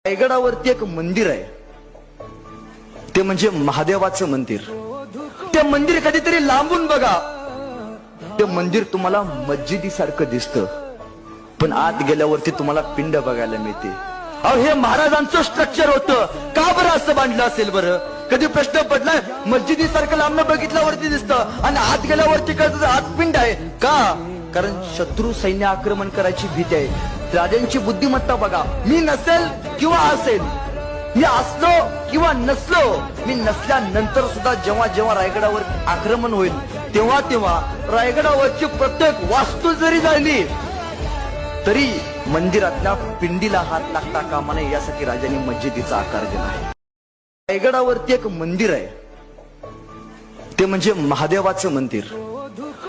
रायगडावरती एक मंदिर आहे, ते म्हणजे महादेवाचं मंदिर. ते मंदिर कधीतरी लांबून बघा, ते मंदिर तुम्हाला मस्जिदीसारखं दिसतं, पण आत गेल्यावरती तुम्हाला पिंड बघायला मिळते. अहो, हे महाराजांचं स्ट्रक्चर होतं. का बरं असं बांधलं असेल बरं? कधी प्रश्न पडलाय? मस्जिदीसारखं लांब बघितल्यावरती दिसतं आणि आत गेल्यावरती कळतं आत पिंड आहे. का? कारण शत्रू सैन्य आक्रमण करायची भीती आहे. राजांची बुद्धिमत्ता बघा. मी नसेल किंवा असेल, मी असलो किंवा नसलो, मी नसल्यानंतर सुद्धा जेव्हा जेव्हा रायगडावर आक्रमण होईल तेव्हा तेव्हा रायगडावरची प्रत्येक वास्तू जरी झाली तरी मंदिरातल्या पिंडीला हात लागता कामा नये, यासाठी राजांनी मस्जिदीचा आकार दिला आहे. रायगडावरती एक मंदिर आहे, ते म्हणजे महादेवाचं मंदिर.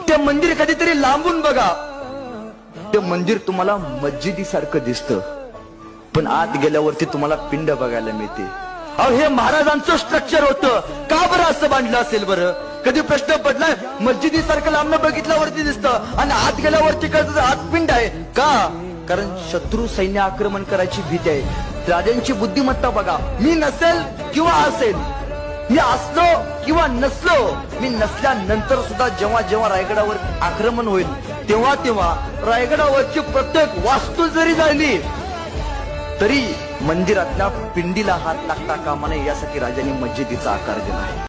ते मंदिर कधीतरी लांबून बघा, ते मंदिर तुम्हाला मस्जिदीसारखं दिसतं, पण आत गेल्यावरती तुम्हाला पिंड बघायला मिळते. अहो, हे महाराजांचं स्ट्रक्चर होतं. का बरं असं बांधलं असेल बरं? कधी प्रश्न पडलाय? मस्जिदीसारखं लांब बघितल्यावरती दिसतं आणि आत गेल्यावरती कळतं आत पिंड आहे. का? कारण शत्रू सैन्य आक्रमण करायची भीती आहे. राजांची बुद्धिमत्ता बघा. मी नसेल किंवा असेल, मी असलो किंवा नसलो, मी नसल्यानंतर सुद्धा जेव्हा जेव्हा रायगडावर आक्रमण होईल तेव्हा तेव्हा रायगडावरची प्रत्येक वास्तू जरी झाली तरी मंदिरातल्या पिंडीला हात लागता कामा नये, यासाठी राजांनी मस्जिदीचा आकार दिला आहे.